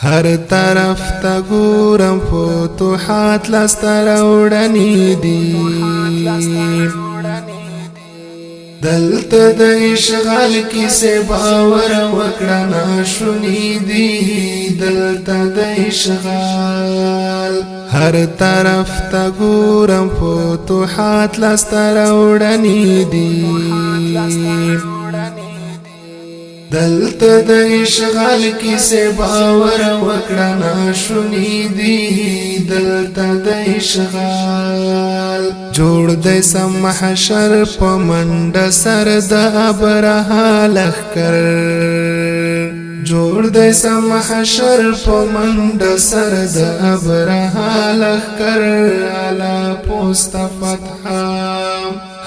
هر طرف تا ګورم فتوحات لاسته راوړنې دي دلته د اشغال کیسې باور وکړه ناشونی دي دلته د اشغال هر طرف تا ګورم فتوحات لاسته راوړنې دي دلته د اشغال کیسې باور وکړه ناشونی دي دلته د اشغال جوړ د سم محشر په منډه سر د ابرها لښکر جوړ د سم محشر په منډه سر د ابرها لښکر اعلی پوست فتحه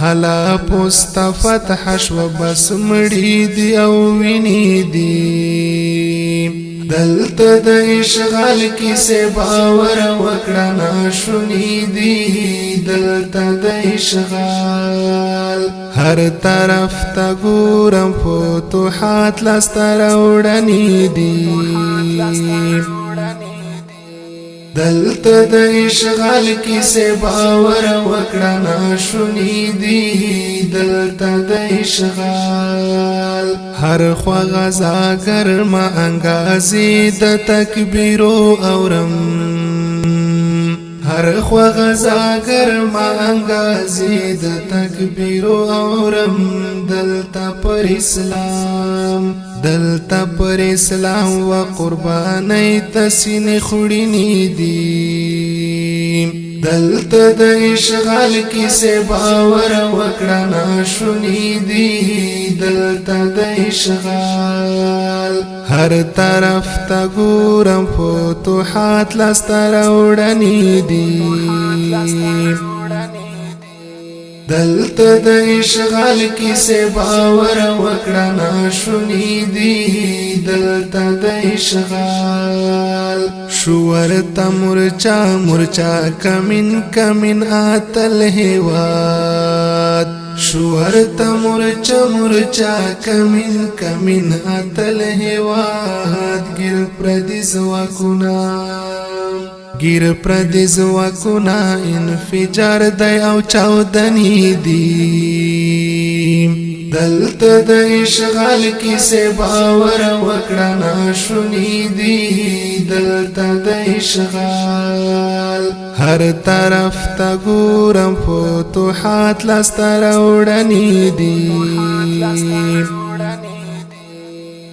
حلا پوست فتح شو بس مړی دی او ویني دی دلته د اشغال کیسې باور وکړه ناشونی دی دلته د اشغال هر طرف تا ګورم فتوحات لاسته راوړنې دي دلته د اشغال کیسې باور وکړه ناشونی دي دلته د اشغال هر خوا غزا ګرمه انګازې د تکبیرو اورم هر خوا غزا ګرمه انګازې د تکبیرو اورم دلته پر اسلام دلته پر اسلام و قربانی تسین خورینی دی دلته د اشغال کیسې باور وکړه ناشونی دی دلته د اشغال هر طرف تا ګورم فتوحات لاسته راوړنې دي دلته د اشغال کیسې باور وکړه ناشونی دي دلته د اشغال شور ته مورچا مورچا کمین کمین آتل هیواد شور ته مورچا مورچا کمین کمین آتل هیواد ګر پردي زواکونا گیر پردیز وکونا انفجار دی او چاودنی دی دلته د اشغال کیسې باور وکړه ناشونی دی دلته د اشغال هر طرف تا ګورم فتوحات لاسته راوړنې دي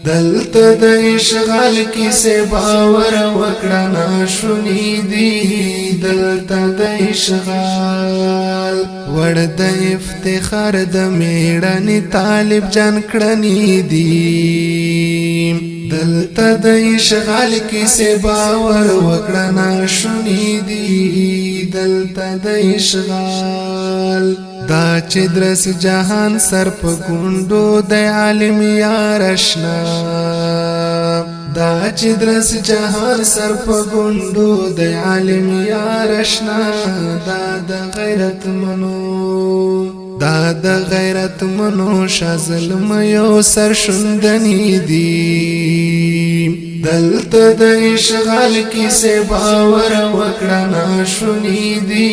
دلته د اشغال کیسې باور وکړه ناشونی دي دلته د اشغال وړ د افتخار د میړنې طالب جان کړنې دي دلته د اشغال کیسې باور وکړه ناشونی دي دلته د اشغال دا چې درس جهان سر په ګوندو د عالم یار اشنا دا چې درس جهان سر په ګوندو د عالم یار اشنا دا د غیرت منو شازلم یو سر شوندنی دی دلته د اشغال کیسې باور وکړه ناشونی دي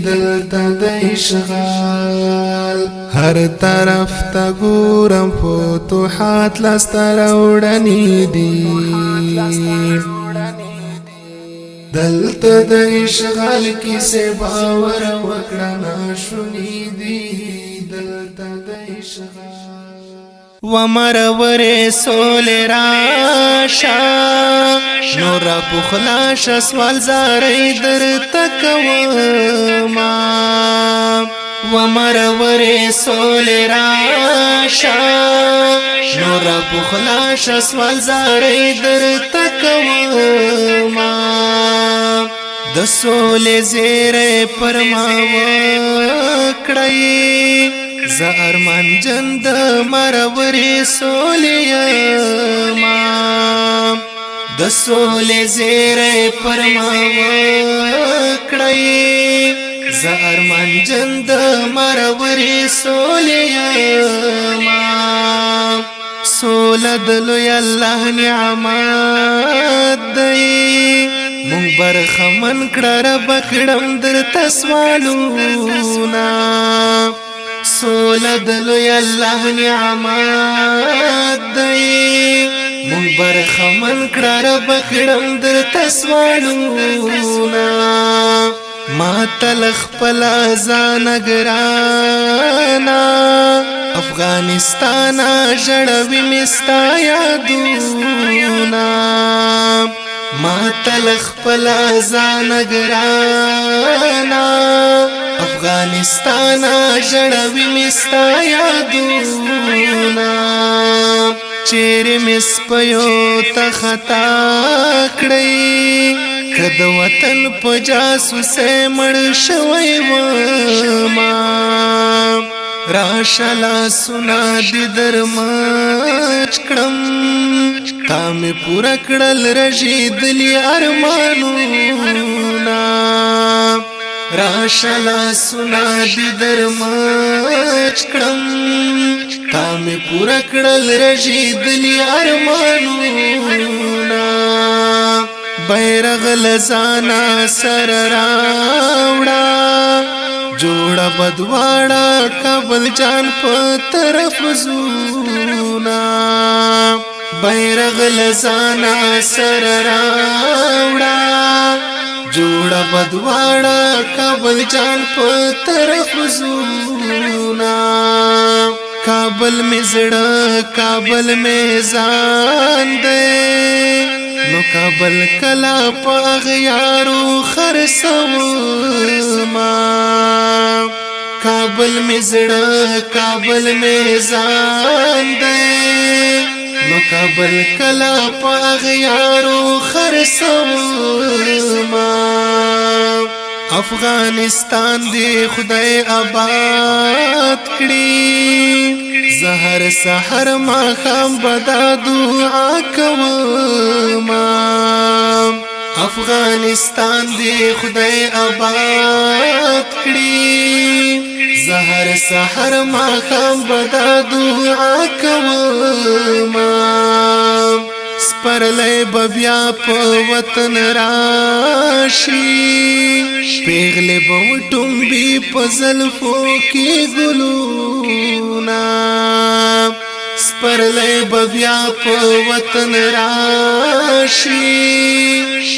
دلته د اشغال هر طرف تا ګورم فتوحات لاسته راوړنې دي دلته د اشغال کیسې باور وکړه ناشونی دي دلته د اشغال ومرور سول راشا نور بخلاش سوال زاری در تکوما ومرور سول راشا نور بخلاش سوال زاری در تکوما د سول زیر پرما وکړی ز ارمان جند مرورې سولې ما د سولې زیرې پرما وکړی ز ارمان جند مرورې سولې ما سولد لوی الله نعمت برخمن کړه رب کړم درته سوالونه سوله د لوی الله نعمت دی مونږ برخمن کړه رب کړم درته سوالونه ما تل خپل ځان ګرانا افغانستان جړوي مستا یادونه ما تل خپل ځان ګرانا افغانستان جړوي مستا یادونه چیرې مس پيو ته خطا کړی کد وطن په جاسوسه مړ شوی و ما راشلا سنا دي درمچ کړم تا مې پورا کړل رشیدلی ارمانونه راشلا سنا دي درمچ کړم تا مې پورا کړل رشیدلی ارمانونه بیرغ لزانا سر راوړه جوړه بدواړه کابل جان په طرف زونا بیرغ لزانا سر راوړه جوړه بدواړه کابل جان په طرف زونا کابل می زړه کابل می ځان دې نو کابل کلا پاغ یارو خرسوما کابل می زړه کابل می ځان دې نو کابل کلا پاغ یارو خرسوما افغانستان دی خدای آباد کړي زهر سحر ما خام بدا دعا کوما افغانستان دی خدای آباد کړي زهر سحر ما خام بدا دعا کوما سپرلی ببیا په وطن راشي پیغلی بوټم بی په زلفو کې ګلونا سپرلی ببیا په وطن راشي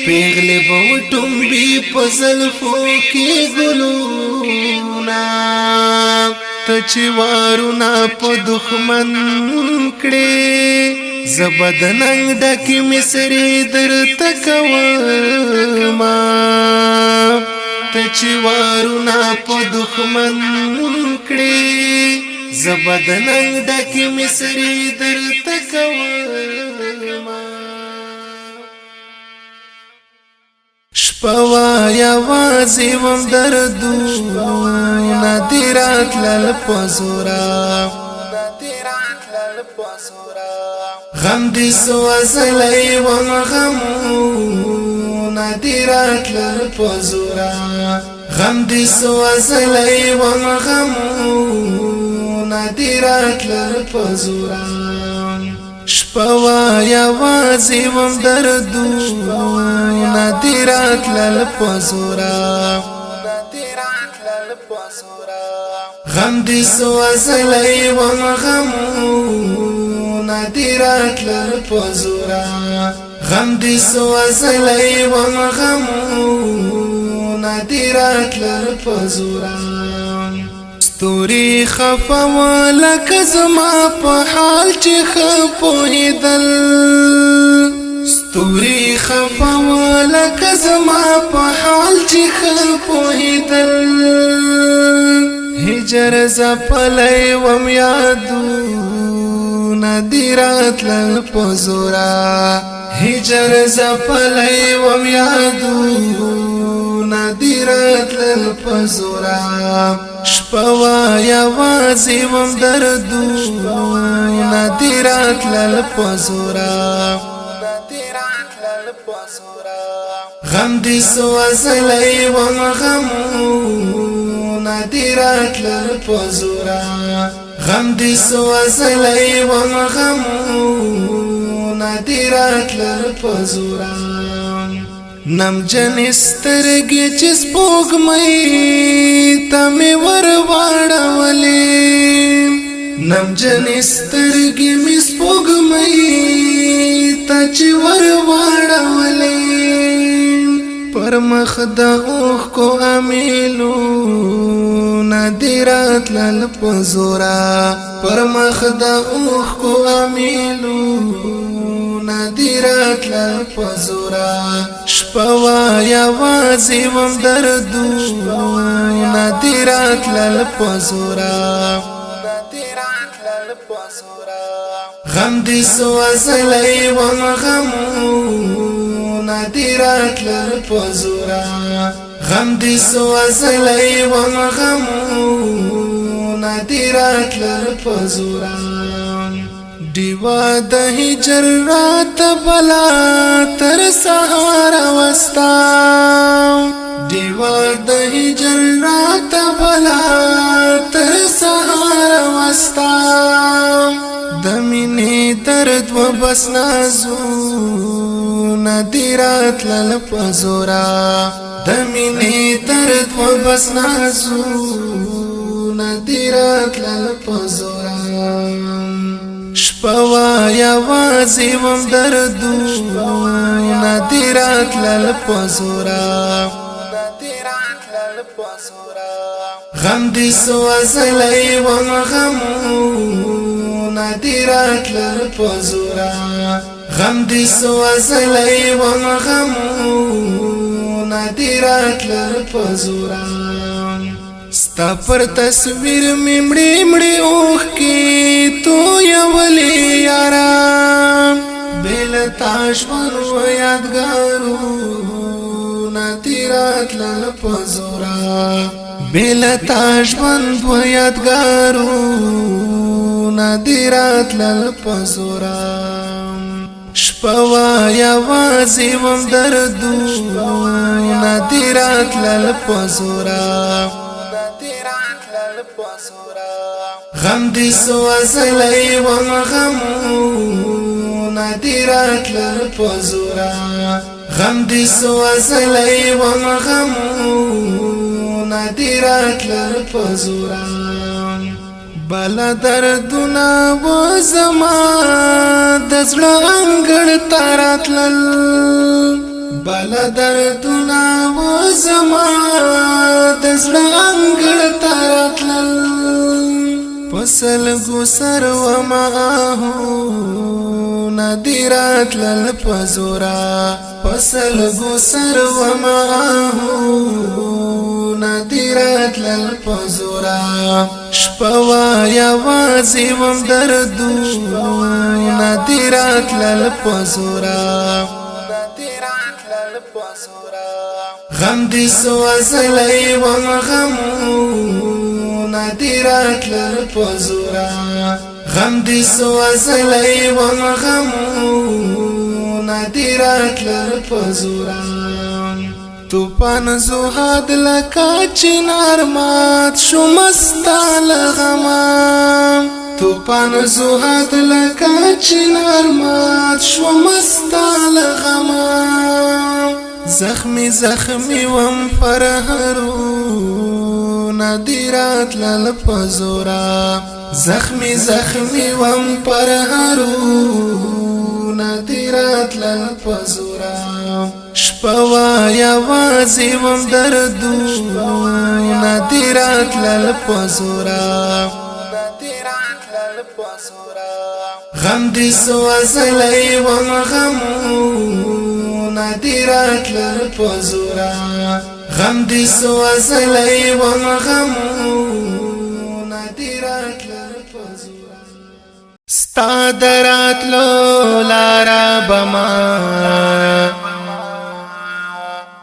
پیغلی بوټم بی په زلفو کې ګلونا تچ وارونه په دښمن کړي زبدننګ ډکی مصری درته کوما تچ وارونه په دښمن کړي زبدننګ ډکی مصری درته کوما شپوا یوازې وم دردونه دې راتلل په زوره غم دې سوځلی وم غمونه دې راتلل په زوره غم دې سوځلی وم غمونه دې راتلل په زوره شپوا یوازې وم دردونه دې راتلل په زوره غم دې سوځلی وم غمونه دې راتلل په زوره غم دې سوځلی وم غمونه دې راتلل په زوره ستوري خفه لکه زما په حال چې ښه پوهېدل ستوري خفه لکه زما په حال چې ښه پوهېدل هجر زپلی وم یادونه دې راتلل په زوره هجر زپلی وم یادونه دې راتلل په زوره شپوا یوازې وم دردونه دې راتلل په زوره غم دې سوځلی وم غمونه دې راتلل په زوره غم دې سوځلی وم غمونه دې راتلل په زوره نم جن سترګې چې سپوږمۍ ته مې ور واړولې نم جن سترګې مې سپوږمۍ ته چې ور واړولې پر مخ د اوښکو امیلو ندیرات لل پزورا پر مخ د اوښکو امیلو ندیرات لل پزورا شپوا یوازې وم دردو ندیرات لل پزورا ندیرات لل پزورا غم دې سوځلې وم غمو ندیرات لل پزورا غم دې سوځلې وم غمو ندیرات لل پزورا دیوا د هجر رات بلا تر سهار وستا دیوا د هجر رات بلا تر سهار وستا د مینې درد و بس نازو ندیرات لل پزورا د مینې درد و بس نازو ندیرات لل پزورا شپوا یوازې وم دردو ندیرات لل پزورا ندیرات لل پزورا غم دې سوځلې وم غمو ندیرات لل پزورا غم دې سوځلې وم غمو ندیرات لل پزورا ستا پر تصویر ممړي مړي اوخ کې تو یولې یارا بل تاش ورو یادګارو ندیرات لل پزورا بل تاش ورو یادګارو ندیرات لل پزورا شپوا یوازې وم دردو ندیرات لل پزورا غم دې سوځلې وم غمو ندیرات لل پزورا غم دې سوځلې وم غمو ندیرات لل پزورا بلا دردونه و زما د زړه انګړ ته راتلل بلا دردونه و زما د زړه انګړ ته راتلل پسل گو سر و ماهو ندیرات لل پزورا پسل گو سر و ماهو ندیرات لل پزورا شپوا یوازې وم دردو ندیرات لل پزورا ندیرات لل پزورا غم دې سوځلې وم غمو ندیرات لل پزورا غم دې سوځلې وم غمو ندیرات لل پزورا توپان زهاد لکا چنار مات شو مستا لغما توپان زهاد لکا چنار مات شو مستا لغما زخمی زخمی وم فرهرو ندیرات لل پزورا زخمی زخمی وم پرهرو ندیرات لل پزورا شپوا یوازې وم دردو ندیرات لل پزورا ندیرات لل پزورا غم دې سوځلې وم غمو ندیرات لل پزورا غم دې سوځلې وم غمو ندیرات لل پزورا ستا دراتلو لارا بما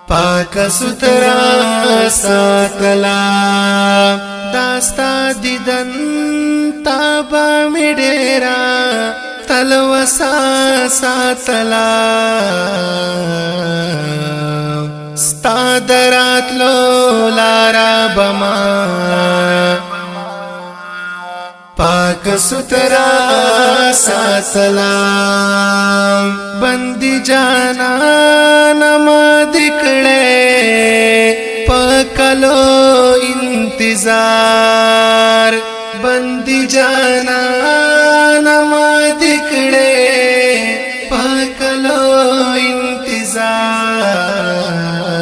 پاک سترا ساتلا داستا دیدن تابا میډیرا تلوسا ساتلا ستا دراتلو لارا بما پاک سترا ساتلا بندی جانا نما دکڑے پکلو انتظار بندی جانا نما دکڑے پکلو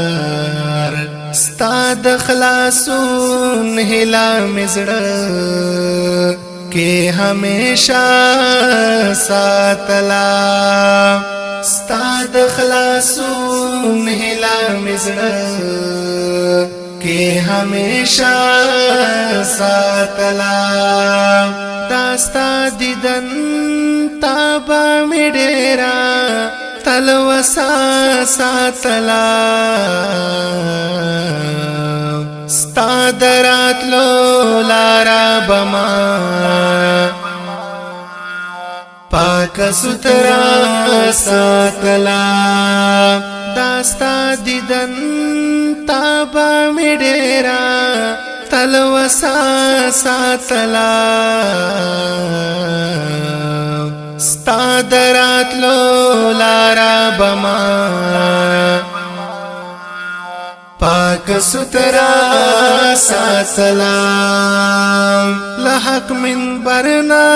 انتظار ستا د خلاصون هلا مزړه کې همیشه ساتلا ستا د خلاصون هلا مزړه کې همیشه ساتلا داستا دیدن تابا میډیرا تلوسا ساتلا ستا درات لو لارا بما پاک سترا ساتلا داستا دیدن تابا میډیرا تلوسا ساتلا ستا درات لو لارا بما پاک سترا ساتلا لحق من برنا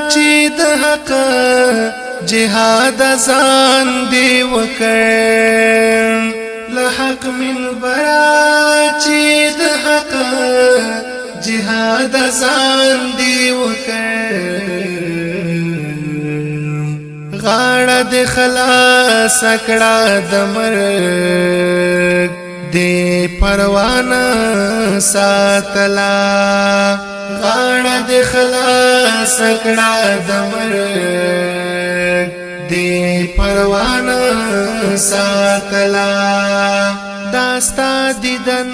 چی د حق جهاد ځان دی وکړ لحق من برا چی د حق جهاد ځان دی وکړ غاړه د خلاص کړه د مرګ دې پروانه ساتلا غاړه د خلاص کړه د مرګ دې پروانه ساتلا داستا دیدن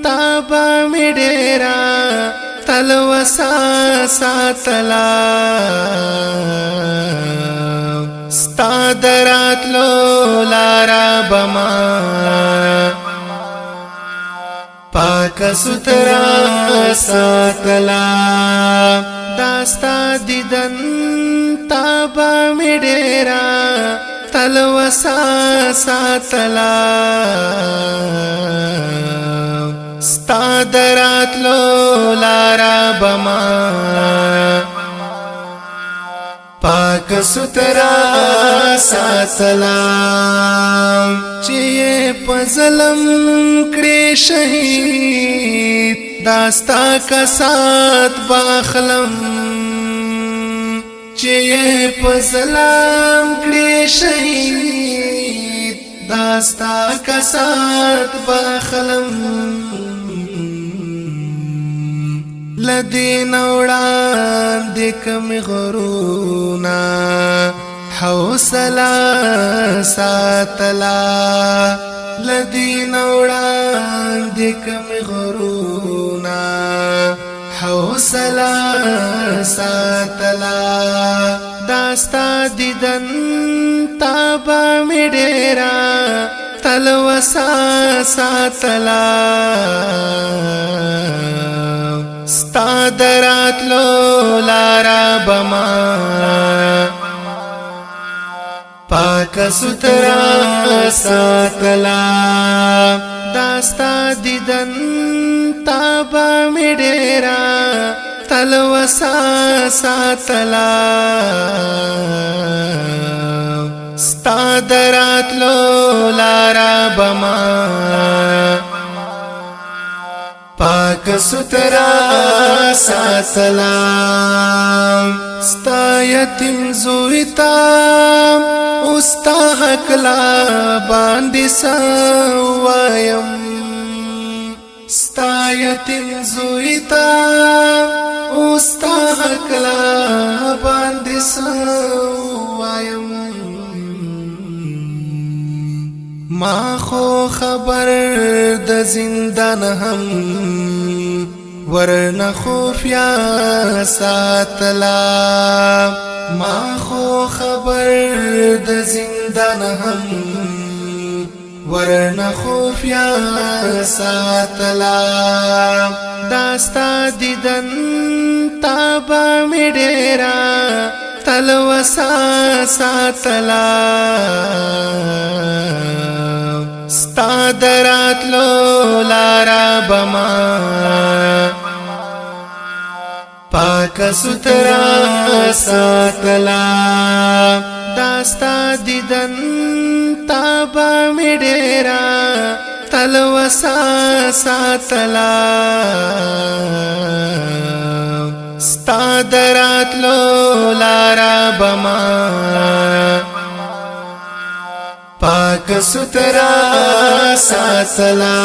تابا میډیرا تلوسا ساتلا ستا درات لو لارا بما پاک سترا ساتلا داستا دیدن تابا میډیرا تلوسا ساتلا ستا درات لو لارا بما پاک سترا ساتلا چی پزلم کړي شهید داستا کا سات باخلم چی پزلم کړي شهید داستا کا سات باخلم لدین وړاندې کم غرونا حوصله ساتلا لدین وړاندې کم غرونا حوصله ساتلا داستا دیدن تابا میډیرا تلوسا ساتلا ستا درات لو لارا بما پاک سترا ساتلا داستا دیدن تابا میډیرا تلوسا ساتلا ستا درات لو لارا بما پاک سترا ساتلا ستا یتیم زویتا استا حق لا باندې سوایم ستا یتیم زویتا استا حق لا باندې سوایم ما خو خبر د زندان هم ورنه خفیا ساتلا ما خو خبر د زندان هم ورنه خفیا ساتلا داستا دیدن تابا میډیرا تلوسا ساتلا دراتلو لارا بما پاک سترا ساتلا داستا دیدن تابا می ډیرا تلوسا ساتلا ستا دراتلو لارا بما پاک سترا ساتلا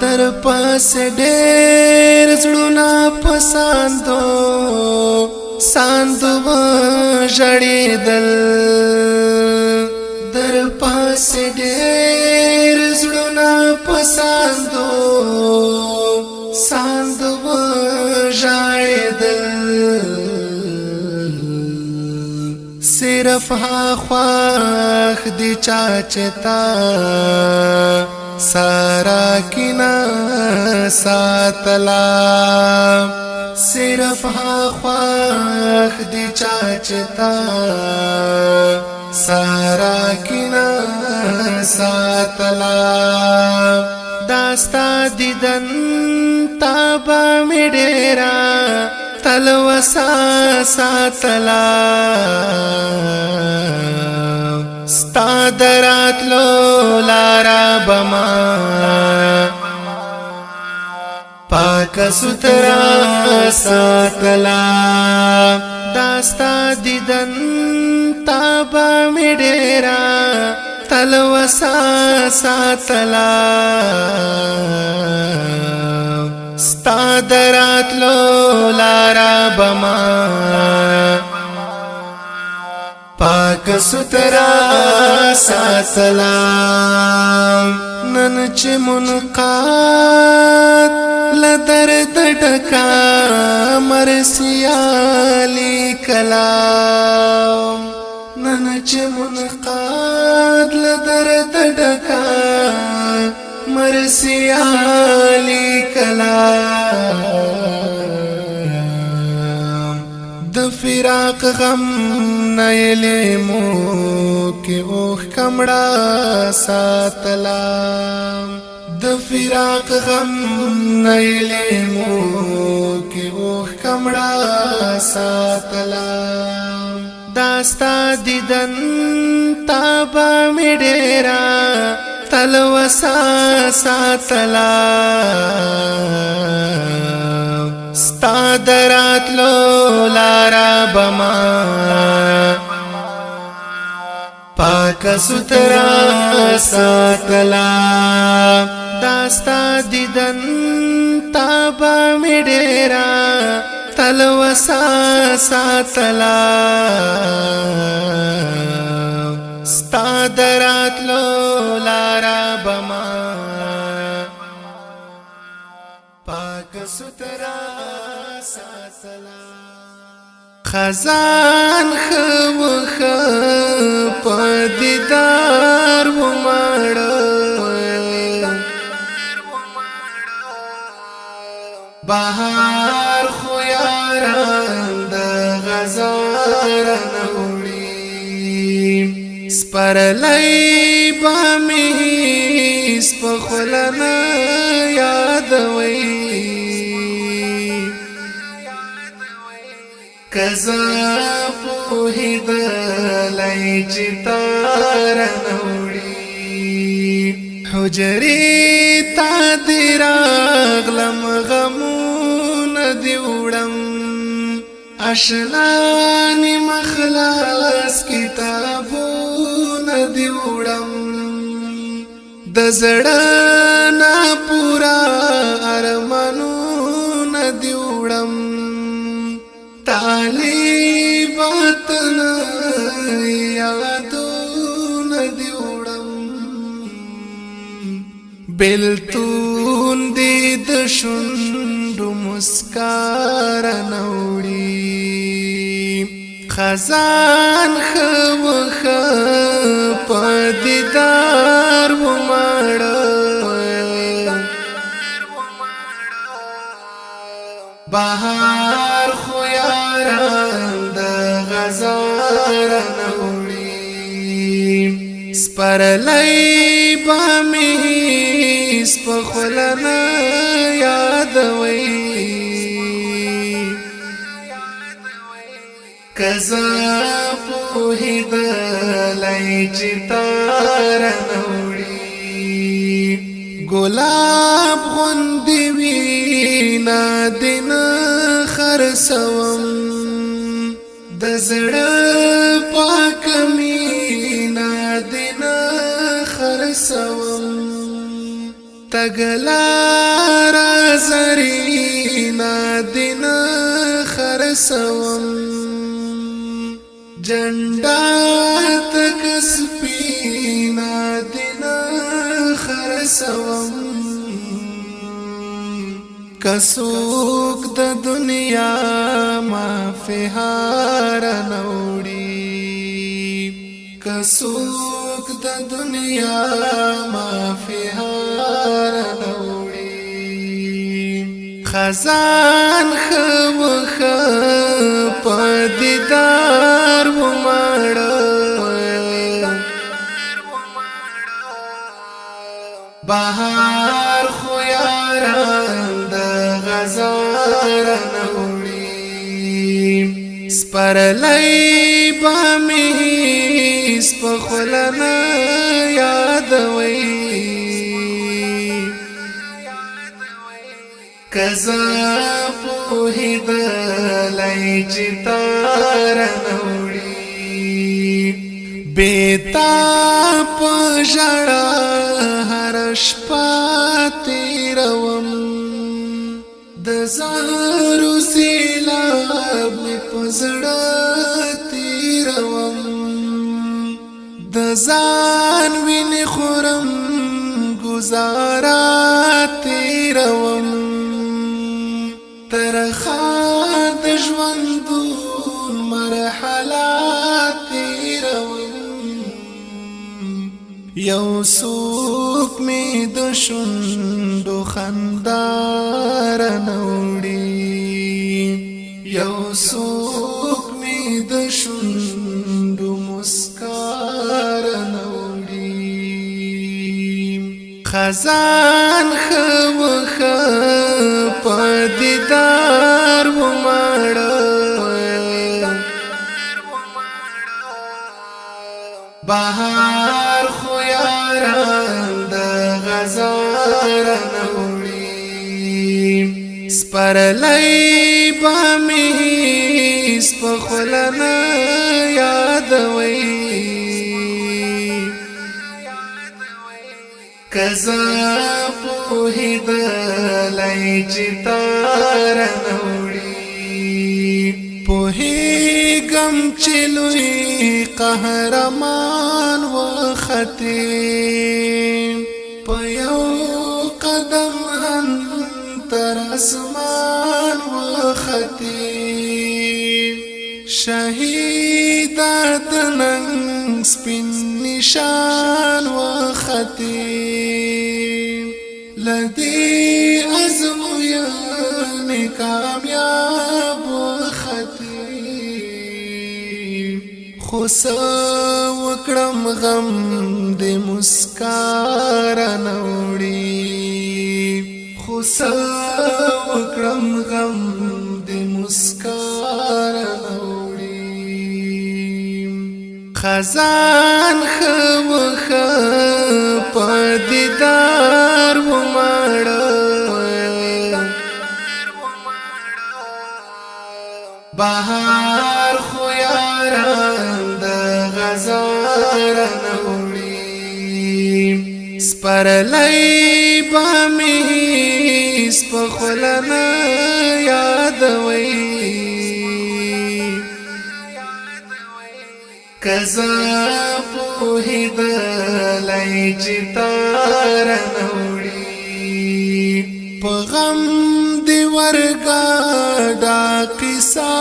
تر پاس ډېر زړونه پساندو ساندو ژړېدل در پاس ډېر زړونه پساندو ساندو ژړېدل صرف ها خواخ دی چاچتا سارا کنا ساتلا صرف ها خواخ دی چاچتا سارا کنا ساتلا داستا دیدن تابا می ډیرا تلوسا ساتلا ستا دراتلو لارا بما پاک سترا ساتلا داستا دیدن تابا می ډیرا تلوسا ساتلا ستا دراتلو لارا بما پاک سترا ساتلا نن چې منقاد لدرد ډکا مرسیالی کلام نن چې منقاد لدرد ډکا مرسیالی کلام د فراق غم نیلی مو کی اوخ کمڑا ساتلا د فراق غم نیلی مو کی اوخ کمڑا ساتلا داستا دیدن تابا می ډیرا تلوسا ساتلا ستا دراتلو لارا بما پاک سترا ساتلا داستا دیدن تابا می ډیرا تلوسا ساتلا ستا دراتلو لارا بما پاک سترا ساتلا خزان خوخ پدیدار ومړ بهار خو یاران د غزار نوړي سپرلای بامی سپخلنا یادوي کزا پوهیدلای چې تار نوړي حجرې تا دی راغلم غمون دی وړم اشلانی مخلاص کتابون دی وړم د زړه نا پورا ارمانون دی وړم طالباتن یادون دی وړم بلتون دی د شونډو مسکار نوړي خزان خوخ پدیدار ومړ بهار خو یاران د غزار نوړي سپرلی با می سپخلنا یادوي کزا پوهیدلی چې تار نوړي ګلاب غوندې وینا دین خرڅوم د زړه پاک مینا دین خرڅوم تګلار زرینا دین خرڅوم جنډا تک سپینا دین خرڅوم کسوک د دنیا ما فهار نوړي کسوک د دنیا ما فهار نوړي خزان خوخ پدیدار و مړه بهار خو یاران د غزار نوړي سپرلی با می سپخلنا یادوي کزا پوهیدلی چې تار نوړي بیتا پژړا هر شپه تیروم د زهرو سیلاب می پزړه تیروم د ځان وینې خورم گزارا تیروم ترخه د ژوندون مرحلات تیروم یو څوک می د شونډو خندار نوړي یو څوک می د شونډو مسکار نوړي خزان خوخ پدیدار و مړه بهار خو یاران د غزار نوړي سپرلی با می سپخلنا یادوي کزا پوهیدلی چې تار نوړي پوهیږم چې لوی قهرمان وختې په یو قدم هم تر اسمان وختې شهیدات ننګ سپین نشان وختې لدی ازموینې کامیاب وختې خو څه وکړم غم د مسکار نوړي خو څه وکړم غم د مسکار نوړي خزان خوخ پدیدار و مړه بهار خو یاران د غزار نوړي سپرلی با می سپخلنا یادوي کزا پوهیدلی چې تار نوړي په غم دی ورګاډا قصه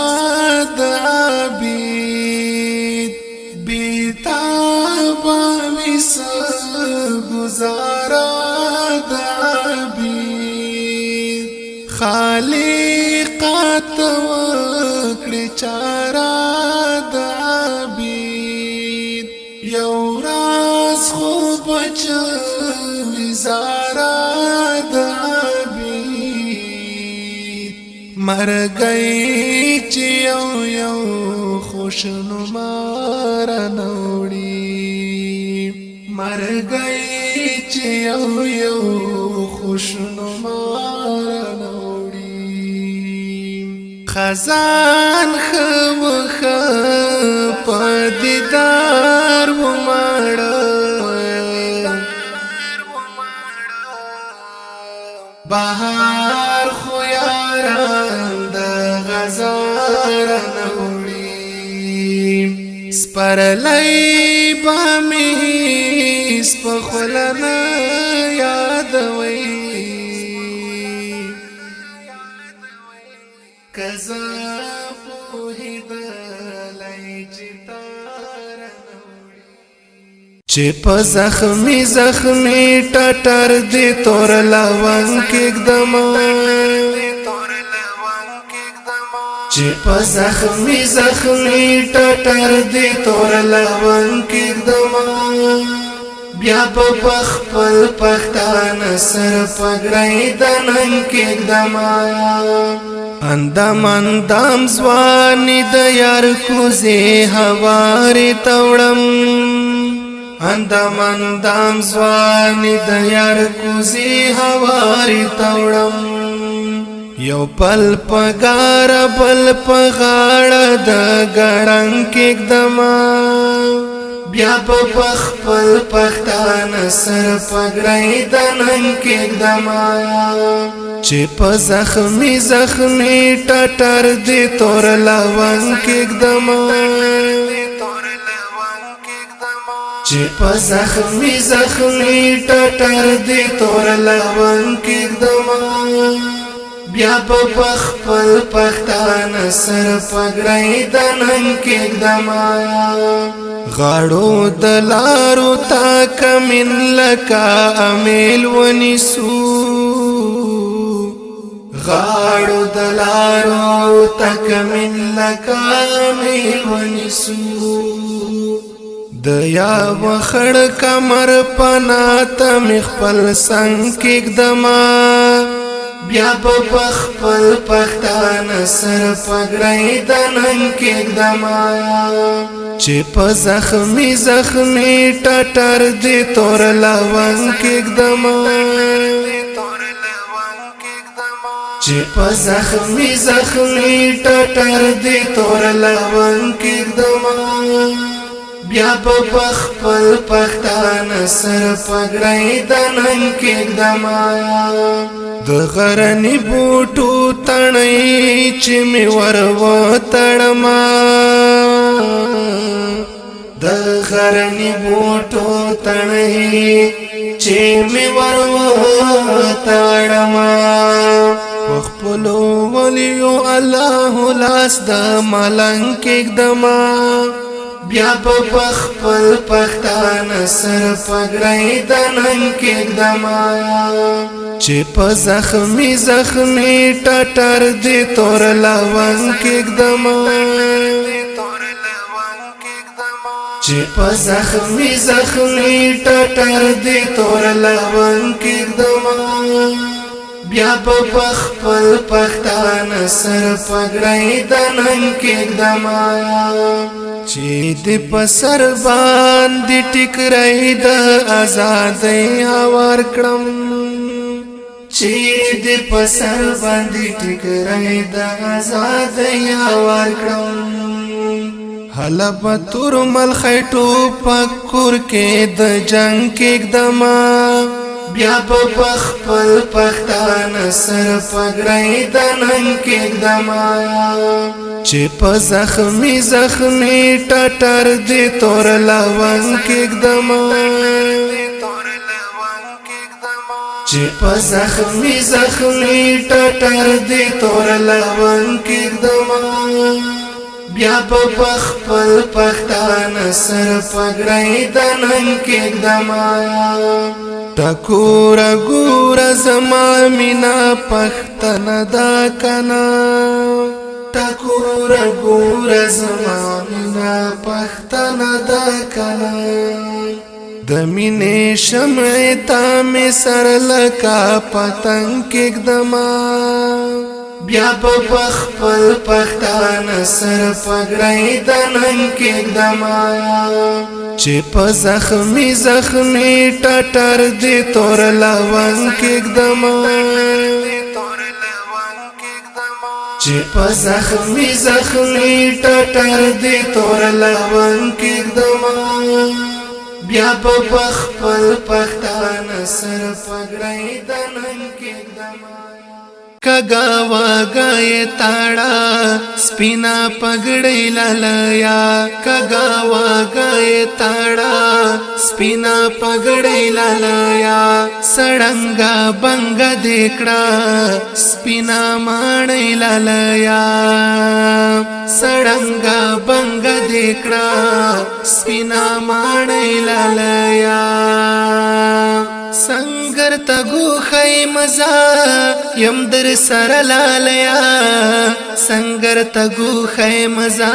د عبید بیتابه وس گزارا د عبید خالقات وکړي چارا د عبید یو راز پچ وزارا دابید مرگئی چی یو خوشنمار نوڑی مرگئی چی یو خوشنمار نوڑی خزان خوخ پدیدار وماڑا بہار خویاران دا غزار نوڑی سپرلی بامی سپخلنا یادوی کزا پوہی دلائی چتار نوڑی چی پا زخمی ٹاٹر دی تور لون کیک دما چی پا زخمی ٹاٹر دی تور لون کیک دما بیا پا پخپل پختان سر پگرائی دنن کیک دما اندام اندام زوانی د یار کوزی هواری توڑم اندام اندام زوانی د یار کوزی هواری توڑم یو پل پگار بل پغاڑ د گڑنگ کیک دما بیا پا پخپل پختان سر پگرائی دنن کیک دما چی پا زخمی ٹاٹر دی تور لون کیک دما چی پا زخمی ٹاٹر دی تور لون کیک دما بیا پا پخپل پختان سر پگرائی دنن کیک دما غاڑو دلارو تا کمن لکا امیل ونیسو غاڑو دلارو تا کمن لکا امیل ونیسو دیا وخڑ کمر پناتا مخپل سنگ کیک دما بیا پا پخپل پختان سر پگرائی دنن کیک دما چی پا زخمی ٹاٹر دی تور لون کیک دما چی پا زخمی ٹاٹر دی تور لون کیک دما بیا پا پخپل پختان سر پگرائی دنن کیک دما د غرنی بوٹو تنئی چی می ورو تڑما د غرنی بوٹو تنئی چی می ورو تڑما وخپلو ولیو اللہ لاس دا ملنگ کیک دما بیا پا پخپل پختان سر پگرائی دنن کیک دما چی پا زخمی ٹاٹر دی تور لون کیک دما چی پا زخمی ٹاٹر دی تور لون کیک دما بیا پا پخپل پختان سر پگرائی دنن کیک دما چی دی پسر باندی ٹکرائی دا آزادی آوار کرم چی دی پسر باندی ٹکرائی دا آزادی آوار کرم حلب تور مل خیٹو پکور کے دا جنگ کیک دما بیا پا پخپل پختان سر پگرائی دنن کیک دما چی پا زخمی ٹاٹر دی تور لون کیک دما چی پا زخمی ٹاٹر دی تور لون کیک دما بیا پا پخپل پختان سر پگرائی دنن کیک دما ٹکورا گورا زما مینا پختن دا کنا ٹکورا گورا زما مینا پختن دا کنا د د مینې شمع ته مې سر لکه پتنګ کېږدمه بیا په خپل پښتانه سر پګړۍ د ننګ کېږدمه چې په زخمي زخمي ټټر دې تور لونګ کېږدمه چې په زخمي زخمي ټټر دې تور لونګ کېږدمه بیا په خپل پښتانه سر پګړۍ د ننګ کېږدمه کګا واګای تاړه سپینا پګړۍ لالیا کګا واګای تاړه سپینا پګړۍ لالیا سړنګا بنګ دیکړه سپینا ماڼۍ لالیا سړنګا بنګ دیکړه سپینا ماڼۍ لالیا سنگر تگو خی مزا یم در سر لالیا سنگر تگو خی مزا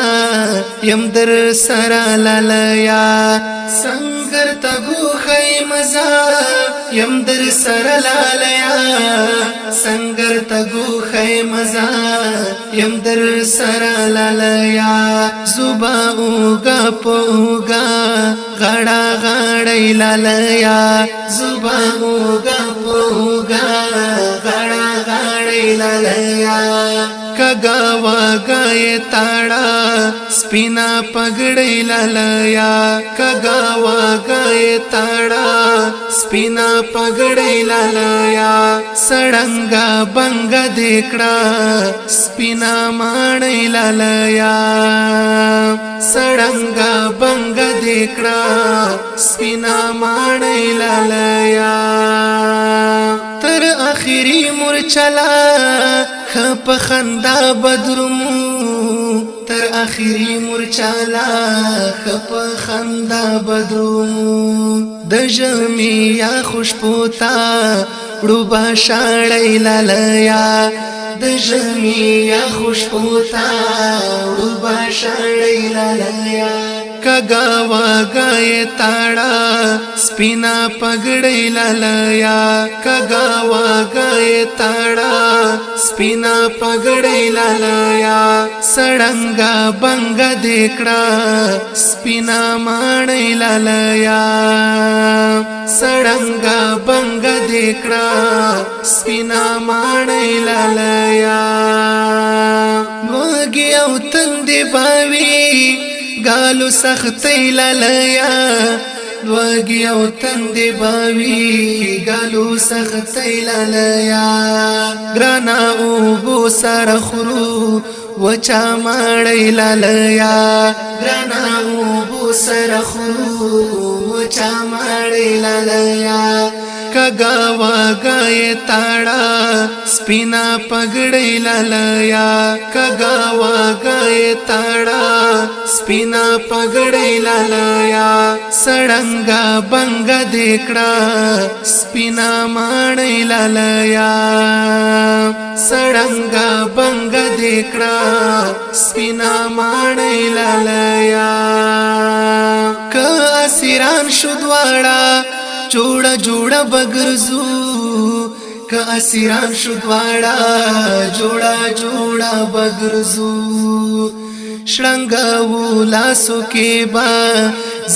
یم در سر لالیا سنگر تگو خی مزا یم در سر لالیا سنگر تگو خی مزا یم در سر لالیا زوبا اوگا پوگا غړا غړای لالیا زوبا اوگا پوگا غړا غړای لالیا کګا واګای تاړه سپینا پګړۍ لالیا کګا واګای تاړه سپینا پګړۍ لالیا سړنګا بنګ دیکړه سپینا ماڼۍ لالیا سړنګا بنګ دیکړه سپینا ماڼۍ لالیا تر اخیری مورچلا خپ خندا بدرمو تر اخیری مورچلا خپ خندا بدرمو د ژمي یا خوشبوتا ډوبا شاړی لالیا د ژمي یا خوشبوتا ډوبا شاړی لالیا کګا واګای تاړه سپینا پګړۍ لالیا کګا واګای تاړه سپینا پګړۍ لالیا سړنګا بنګ دیکړه سپینا ماڼۍ لالیا سړنګا بنګ دیکړه سپینا ماڼۍ لالیا وګي او تندې باوي گالو سختي لالیا وګي او تندې باوي گالو سختي لالیا ګرانا او بو سر خرو وچا ماړی لالیا ګرانا او بو سر خرو وچا ماړی لالیا کګا واګای تاړه سپینا پګړۍ لالیا کګا واګای تاړه سپینا پګړۍ لالیا سړنګا بنګ دیکړه سپینا ماڼۍ لالیا سړنګا بنګ دیکړه سپینا ماڼۍ لالیا ک اسیران شو دواړه جوړه جوړه بګرزو ک اسیران شو دواړه جوړه جوړه بګرزو شړنګاو لاسو کې با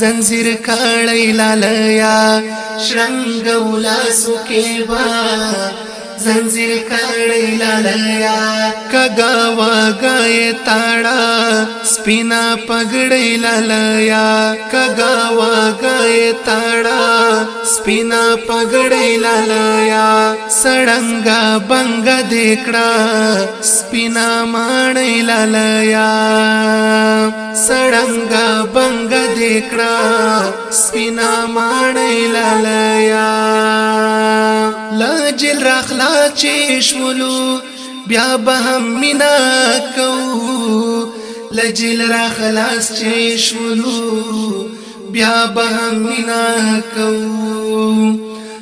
زنجیر کړی لالیا شړنګاو لاسو کې با زنجیر کړی لالیا کګا واګای تاړه سپینا پګړۍ لالیا کګا واګای تاړه سپینا پګړۍ لالیا سړنګا بنګ دیکړه سپینا ماڼۍ لالیا سړنګا بنګ دیکړه سپینا ماڼۍ لالیا لاجل راخلا چشملو بیا به هم مینا کو لجل راخلاص چشملو بیا به هم مینا کو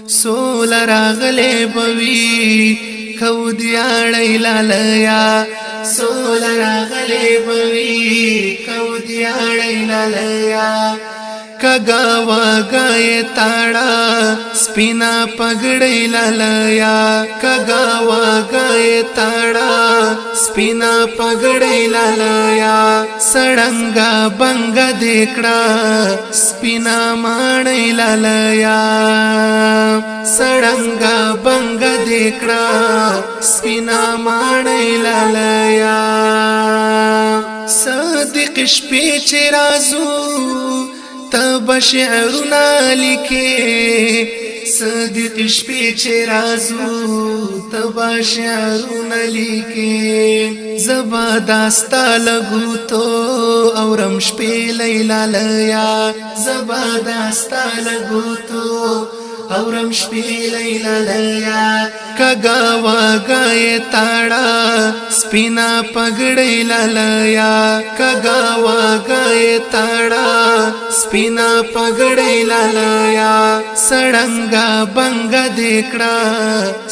سول راغله بوي کو دیاړی لالیا سول راغله بوي کو دیاړی لالیا کگا واگای تاڑا سپینا پگڑی لالیا کگا واگای تاڑا سپینا پگڑی لالیا سڑنگا بنگ دیکڑا سپینا ماڑی لالیا سڑنگا بنگ دیکڑا سپینا ماڑی لالیا صادق شپی چی رازو تب شعرنا لکے صادق شپی چی رازو تب شعرنا لکے زبا داستا لگو تو اورم شپی لیلا لیا زبا داستا لگو تو اورم شپی لیلا لیا کگا واگای تاڑا سپینا پگڑی لالیا کگا واگای تاڑا سپینا پگڑی لالیا سڑنگا بنگ دیکڑا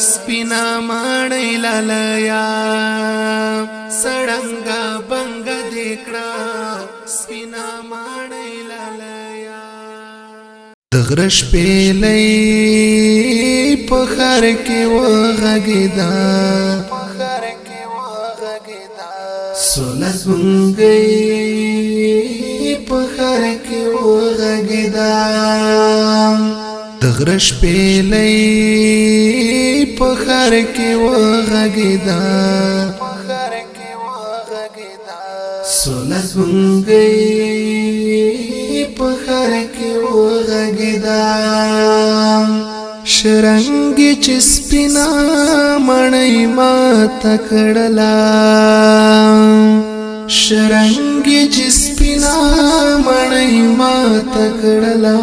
سپینا ماڑی لالیا سڑنگا بنگ دیکڑا سپینا ماڑی لالیا دغرش پیلی پخار کی وغگیدا سولت بنگئی پخار کی وغگیدا دغرش پیلی پخار کی وغگیدا سولت بنگئی پخار کی وغگیدا شرنگی چسپینا مڑی ما تکڑلا شرنگی چسپینا مڑی ما تکڑلا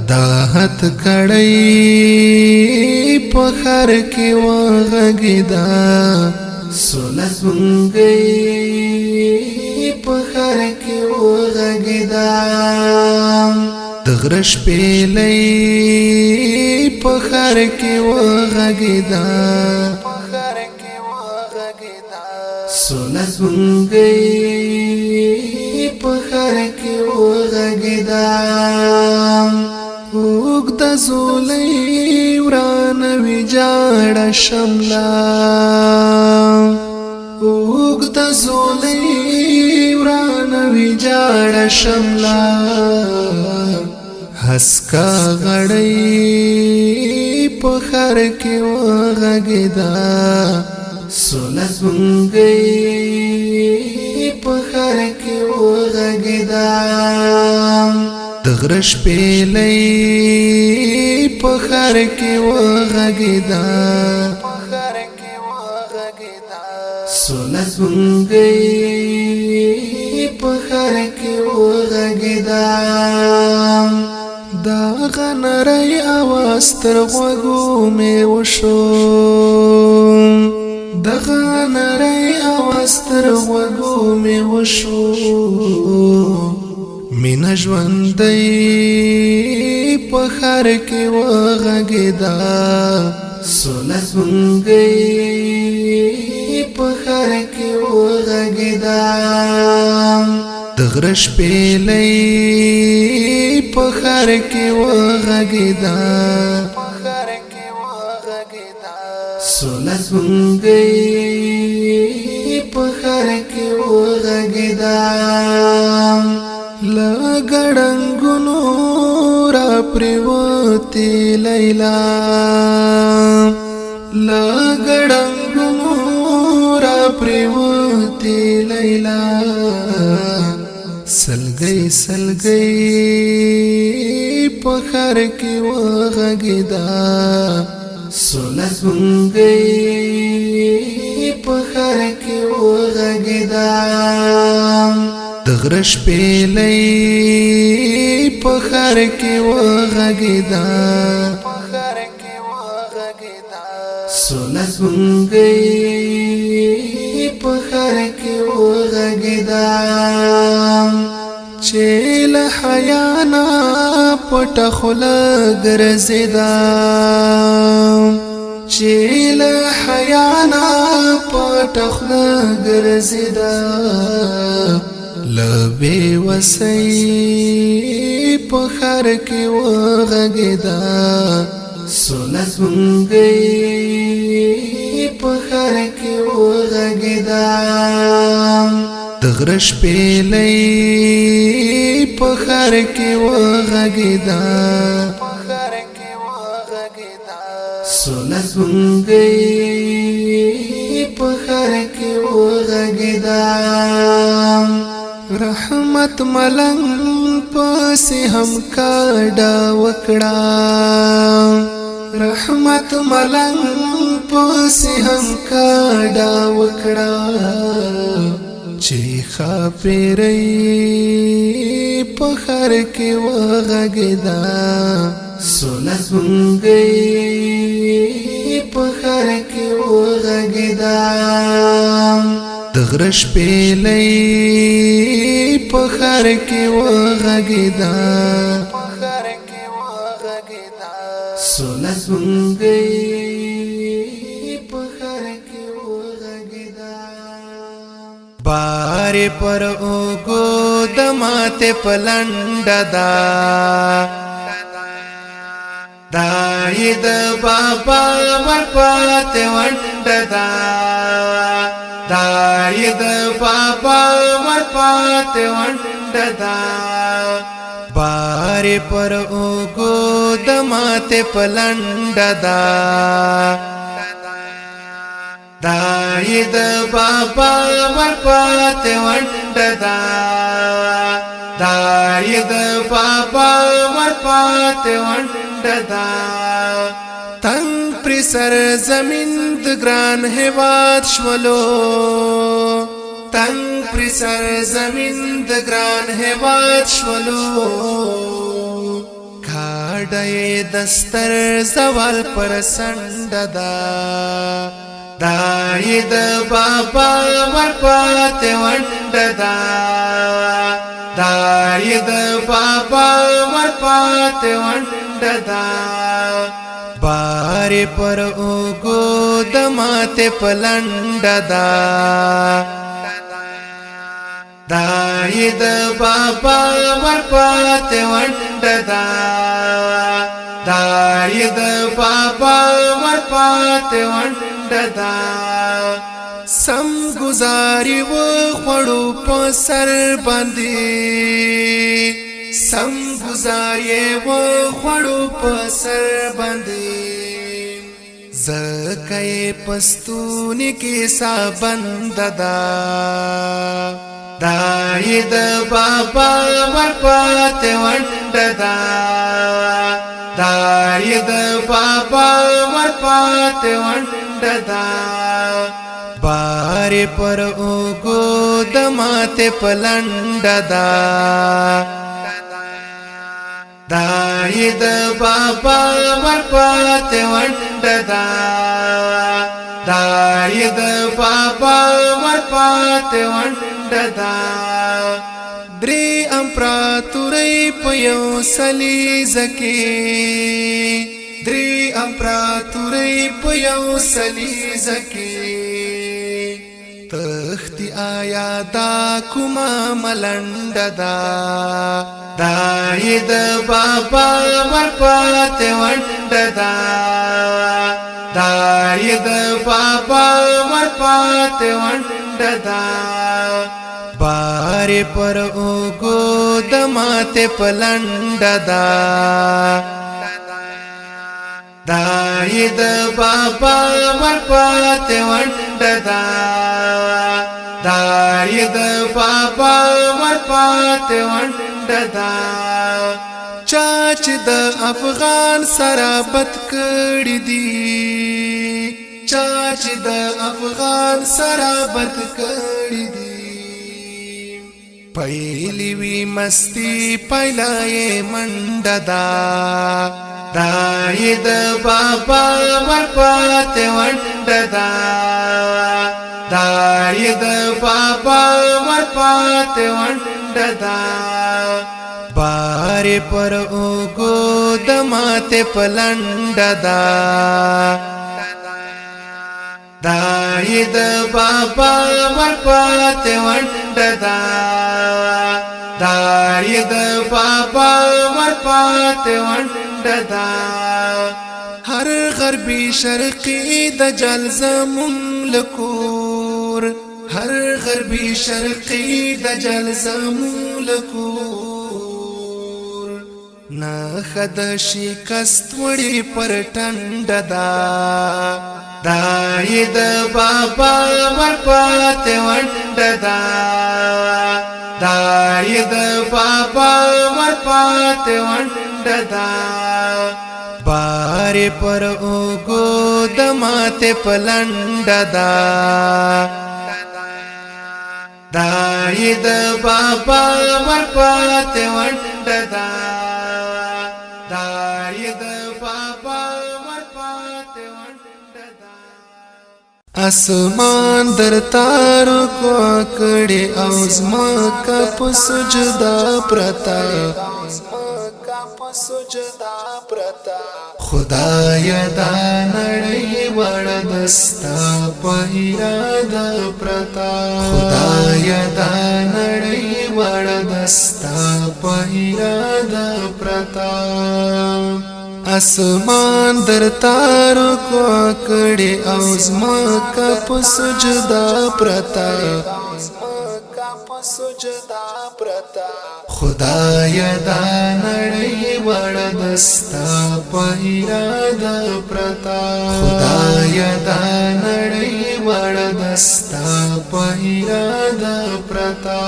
داہت کڑی پخار کی وغگیدا سولت بنگئی پخار کی وغگیدا دغرش پیلی پخار کی وغگیدا سولت بنگئی پخار کی وغگیدا اوگد زولی ورانوی جاڑ شملا اوگد زولی ورانوی جاڑ شملا حسکا غڑی پخار کی وغگیدا سولت بنگئی پخار کی وغگیدا دغرش پیلی پخار کی وغگیدا سولت بنگئی پخار کی وغگیدا دا غنری آواز تر غوگو میں وشو دا غنری آواز تر غوگو میں وشو مینا ژوندۍ پخار کی وغگیدا سولت بنگئی پخار کی وغگیدا دغرش پیلی پخار کی وغگیدا سولت بنگئی پخار کی وغگیدا لگڑنگنو را پریوتی لیلا لگڑنگنو را پریوتی لیلا سلگئی سلگئی پخار کی وغگیدا سولت بنگئی پخار کی وغگیدا دغرش پیلی پخار کی وغگیدا سولت بنگئی پخار کی وغگیدا چیل حیانا پټ خوله ګرځیدا چیل حیانا پټ خوله ګرځیدا لبے وسی پخر کی وغگدا سولت منگئی پخر کی وغگدا دغرش پیلی پخر کی وغگدا سولت منگئی پخر کی وغگدا رحمت ملنگ پاسی ہم کاڈا وکڑا رحمت ملنگ پاسی ہم کاڈا وکڑا چیخا پیرئی پخر کی وغگدا سولت منگئی پخر کی وغگدا دغرش پیلی پخر کی وغگدا سولت منگئی پخر کی وغگدا بار پر اوگو دمات پلنڈ دا داید بابا ورپات ونڈ دا داید بابا ورپات ونڈ دا بار پر اوگو دمات پلنڈ دا داید بابا ورپات ونڈ دا داید بابا ورپات ونڈ دا تنگ پر سر زمین دگران ہیواد شولو تنگ پر سر زمین دگران ہیواد شولو کھاڑے دستر زوال پر سنڈ دا داید بابا ورپات ونڈ دا داید بابا ورپات ونڈ دا بار پر اوگو دمات پلنڈ دا داید بابا ورپات ونڈ دا داید بابا ورپات ونڈ دا سم گزاری و خوڑو پا سر باندی سم گزاری و خوڑو پا سر باندی زکای پستونی کی سا بند دا داید بابا ورپات ونڈ دا داید بابا ورپات ونڈ دا بار پر اوگو دمات پلنڈ دا داید بابا ورپات ونڈ دا داید بابا ورپات ونڈ دا دری امپراتوری پیو سلیزکی دری امپراتوری پیو سلیزکی تختی آیا دا کما ملنڈ دا داید بابا ورپات ونڈ دا داید بابا ورپات ونڈ دا بار پر اوگو دمات پلنڈ دا داید بابا ورپات ونڈ دا داید بابا ورپات ونڈ دا چاچ د افغان سرابت کړی دی چاچ د افغان سرابت کړی دی پہلی وی مستی پہلائے منڈ دا داید بابا ورپات ونڈ دا داید بابا ورپات ونڈ دا بار پر اوگو دمات پلنڈ دا داید بابا ورپات ونڈ دا دای د بابا ورپات ونددا هر غربي شرقي د جل زمون لکور هر غربي شرقي د جل زمون لکور نا خد شکست وړي پر ټنډدا دای د بابا ورپات ونددا دای د بابا ورپات ونددا بار پر اوگو دمات پلنددا دای د بابا ورپات ونددا دای د بابا ورپات ونددا اسمان در تارو کو کړي او زما کا په سجدا پرتا خدای دا نړۍ وړ دستا په اراده پرتا خدای دا نړۍ وړ دستا په اراده پرتا اسمان در تارو کو کړي او زما کا په سجدا پرتا خدای دا نړۍ وړ دستا په اراده پرتا خدای دا نړۍ وړ دستا په اراده پرتا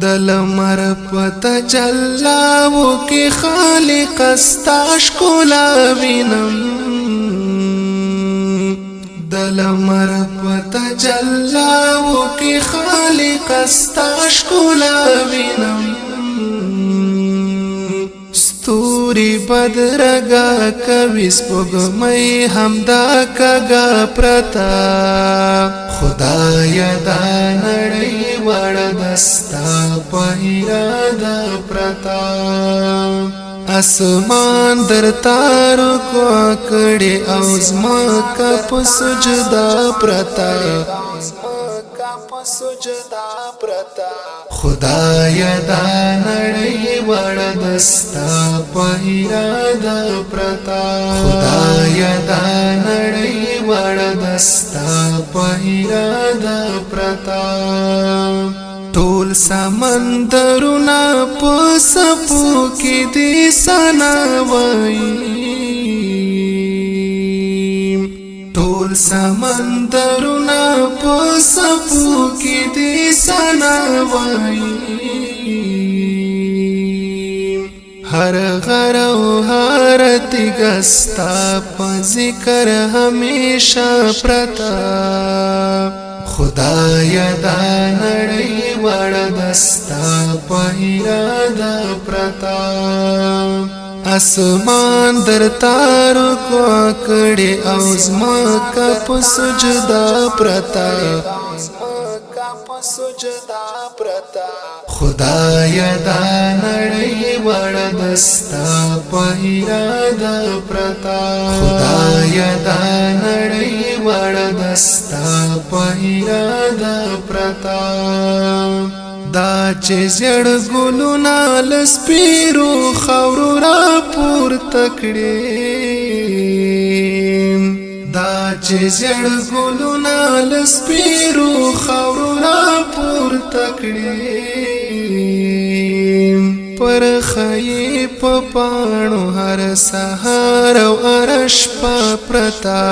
دل مر پتا چلاو کې خالق استاش کولا وینم دل مر پتا چلاو کې خالق استاش کولا وینم ستوري بدرګه کوي سپوږمۍ همدا کګه پرتا خدای دا نړۍ وړ دستا په اراده پرتا اسمان در تارو کو کړي او زما کا په سجدا پرتا خدای دا نړۍ وړ دستا په اراده پرتا خدای دا نړۍ وړ دستا په اراده پرتا ټول سمندرونه په سپو کې دي سنا وایي ټول سمندرونه په سپو کې دي سنا وایي هر غر او هر تیګستا په ذکر همیشه پرتا خدای دا نړۍ وړ دستا په اراده پرتا اسمان در تارو کو کړي او زما کا په سجدا پرتا خدای دا نړۍ وړ دستا په اراده پرتا خدای دا نړۍ وړ دستا په اراده پرتا دا چې زړ ګلونه لسپیرو خاورو را پورته کړي دا چې زړ ګلونه لسپیرو خاورو را پورته کړي پر خی په پاڼو هر سهار او عرش په پرتا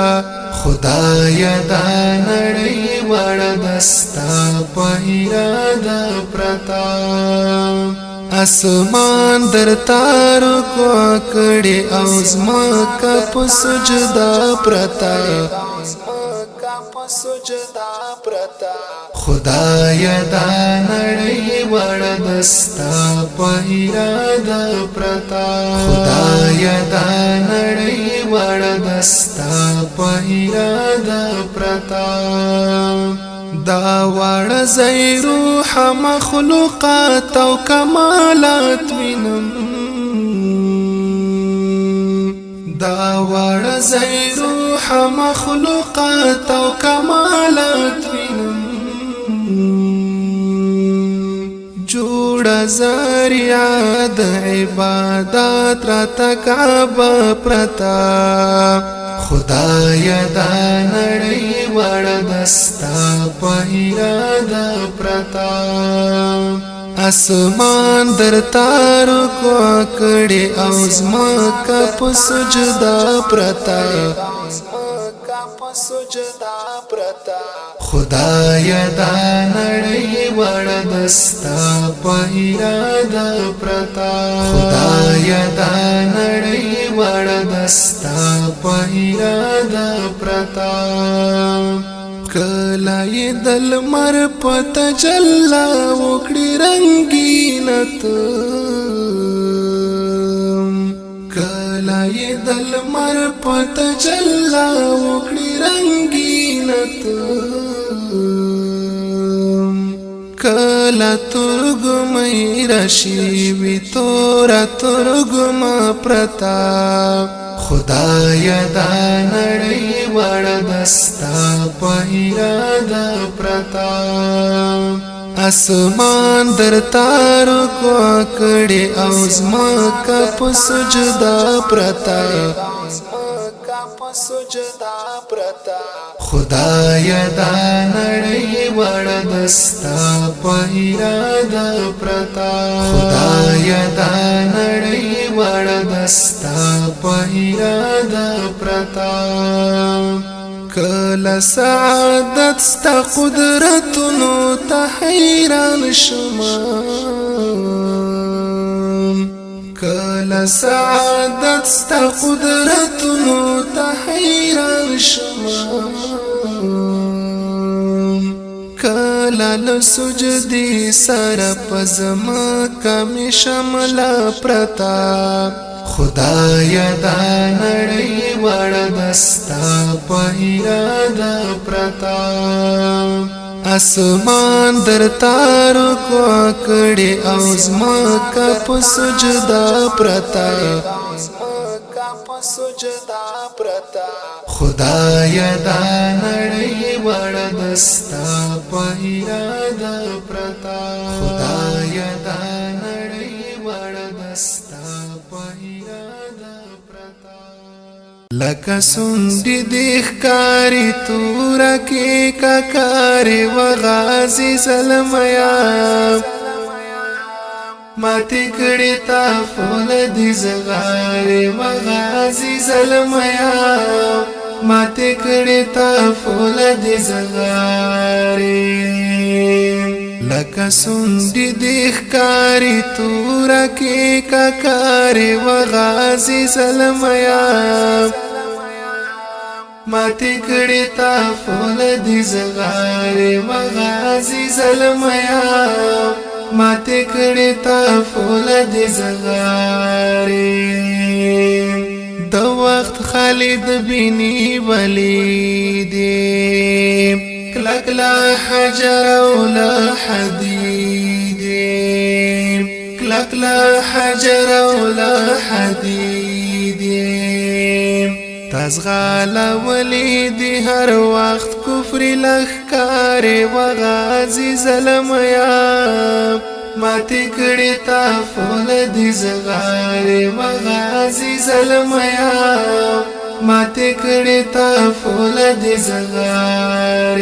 خدای دا نړۍ وړ دستا په اراده پرتا اسمان در تارو کو کړي او زما کا په سجدا پرتا خدای دا نړۍ وړ دستا په اراده پرتا خدای دا نړۍ وړ دستا په اراده پرتا دا وړ زئی روح مخلوقات او کمالات وینم دا وړ زئی روح مخلوقات او کمالات وینم جو زریا د عبادت راته کعبه پرتا خدای دا نړۍ وړ دستا په اراده پرتا اسمان در تارو کو کړي او زمکه په سجدا پرتا خدای دا نړۍ وړ دستا په اراده پرتا خدای دا نړۍ وړ دستا په اراده پرتا کلای دل مر پت جلا وکړي رنگینت کلای دل مر پت جلا وکړي رنگینت کلا ترګمې راشي وی تورا ترګم پرتا خدای دا نړۍ وړ دستا په اراده پرتا اسمان در تارو کو کړي او زمکه په سجدا پرتا خدای دا نړۍ وړ دستا په اراده پرتا خدای دا نړۍ وړ دستا په اراده پرتا کله سعادت ستا قدرتونو ته حیران شوم کله سعادت ستا قدرتونو ته حیران شوم کله له سجدي سره پزما کمی شملا پرتا خدای دا نړۍ وړ دستا په اراده پرتا اسمان در تارو کو کړي او زمکه په سجدا پرتا خدای دا نړۍ وړ دستا په اراده پرتا خدای دا نړۍ وړ دستا په اراده پرتا لکه سونډې د ښکاري توره کې ککاري وغازي زلمیا ماتې کړې تا فولادي زغارې وغازي زلمیا ماتې کړې تا فولادي زغارې لکه سونډې د ښکاري توره کې ککاري وغازي زلمیا ماتې کړې تا فولادي زغارې وغازي زلمیا ماتې کړې تا فولادي زغارې د وخت خالد بینی ولی دی کلکلا حجر اولا حدید کلکلا حجر اولا حدید تزغال ولی دی هر وقت کفر لخکار وغازی ظلمیا ماتی کڑی تا فولادی زغار وغازی ظلمیا ماتی کڑی تا فولادی زغار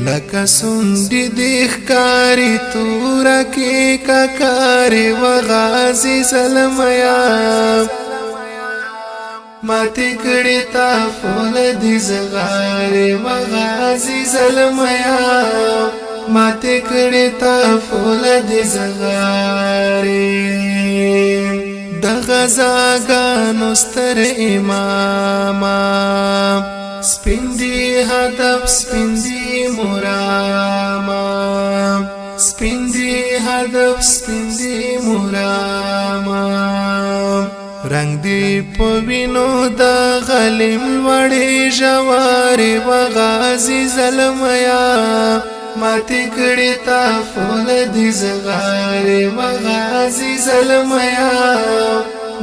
لکه سونډې د ښکاري توره کې ککاري وغازي زلمیا ماتې کړې تا فولادي زغارې وغازي زلمیا ماتې کړې تا فولادي زغارې د غزاګانو ستر اماما سپیندی هدف سپیندی مراما سپیندی هدف سپیندی مراما رنگ دی پوینو دا غلیم وڑی جواری وغازی ظلمیا ماتی کڑی تا فولادی زغاری وغازی ظلمیا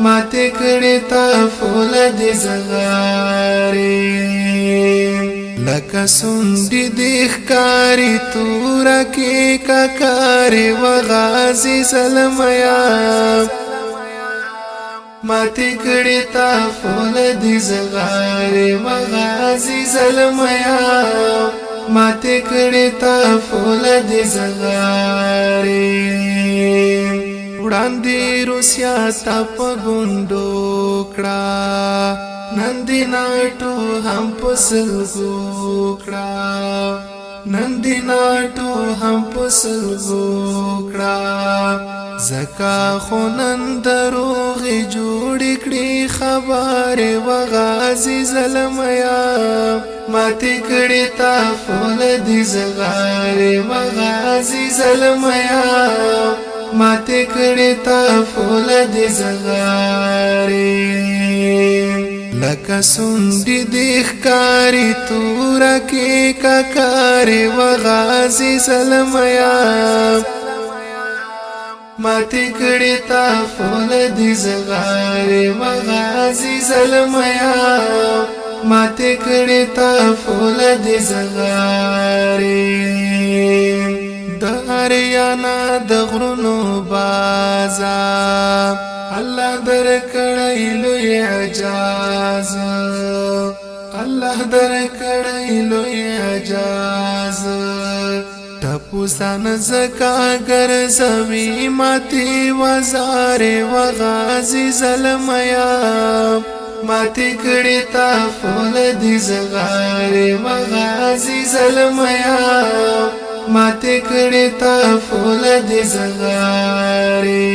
ماتی کڑی تا فولادی زغاری لکه سونډې دې ښکاري توره کې ککارې و غازي زلمیا ماتې کړې تا فولادي زغارې و غازي زلمیا ماتې کړې تا فولادي زغارې وړاندې روسیا تا په ګونډو کړه نن دې ناټو هم په سلګو کړه نن دې ناټو هم په سلګو کړه زکا خو نن دروغې جوړې کړې خبرې و غازي زلمیا ماتې کړې تا فولادي زغارې و غازي زلمیا ماتې کړې تا فولادي زغارې لکه سونډې دې ښکاري توره کې ککارې و غازي زلمیا ماتې کړې تا فولادي زغارې و غازي زلمیا ماتې کړې تا فولادي زغارې د اریانا د غرونو بازا الله درکړی لوی اعجاز الله درکړی لوی اعجاز تپوسان زکا ګرځوي ماتې وزارې و غازي زلمیا ماتې کړې تا فولادي زغارې و غازي زلمیا ماتې کړې تا فولادي زغارې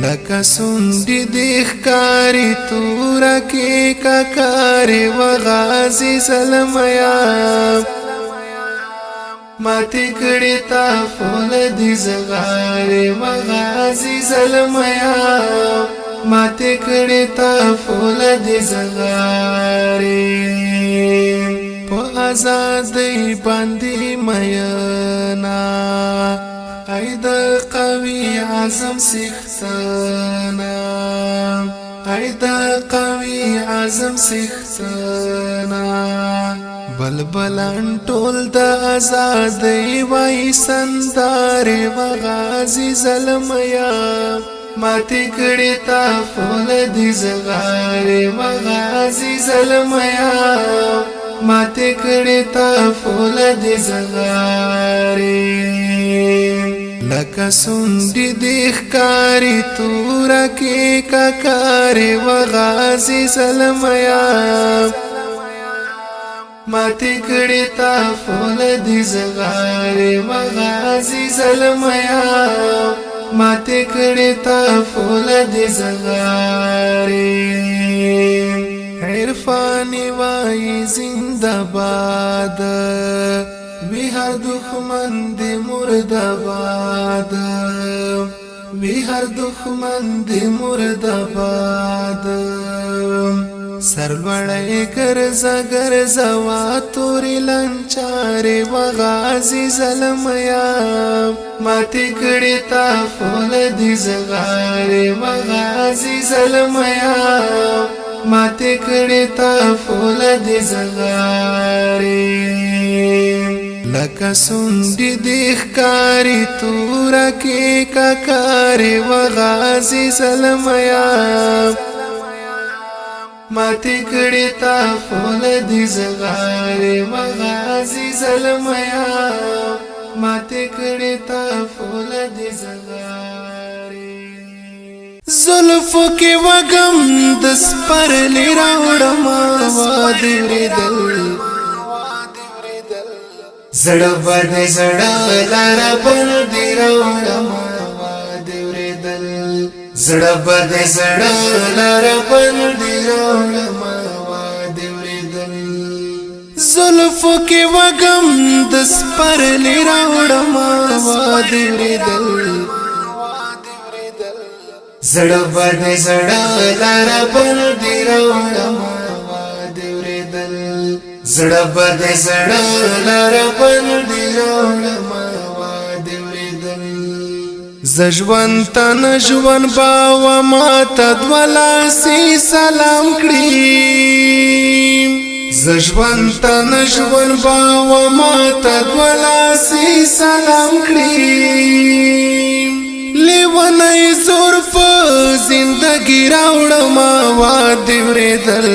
لکه سونډې دې ښکاري توره کې ککارې و غازي زلمیا ماتې کړې تا فولادي زغارې و غازي زلمیا ماتې کړې تا فولادي زغارې په آزادۍ باندې مینا ای د قوي عزم څښتنه ای د قوي عزم څښتنه بلبلان ټول د آزادۍ وای سندارې و غازي زلمیا ماتې کړې تا فولادي زغارې و غازي زلمیا ماتې کړې تا فولادي زغارې لکه سونډې دې ښکاري توره کې ککارې و غازي زلمیا ماتې کړې تا فولادي زغارې و غازي زلمیا ماتې کړې تا فولادي زغارې عرفانی وای زنده باد وی هر دښمن دې مرداباد وی هر دښمن دې مرداباد سرلوړی ګرځه ګرځه وا تورې لنچارې و غازي زلمیا ماتې کړې تا فولادي زغارې و غازي زلمیا ماتې کړې تا فولادي زغارې لکه سونډې دې ښکاري توره کې ککارې و غازي زلمیا ماتې کړې تا فولادي زغارې و غازي زلمیا ماتې کړې تا فولادي زغارې زلفو کې وږم د سپرلي راوړم وادي ورېدل زړه باندې زړه لاره باندې راوړم وادي ورېدل زړه باندې زړه لاره باندې راوړم وادي ورېدل زلفو کې وږم د سپرلي راوړم وادي ورېدل زړه باندې زړه لاره باندې راوړم وادي ورېدل زړه باندې زړه لاره باندې راوړم وادي ورېدل زژوند تن ژوند با ما تدولا سي سلام کړی زجوان تا نجوان با و ما تدولا سی سلام کړی لیوانای زور په زندگی راوړما وا دی ورېدل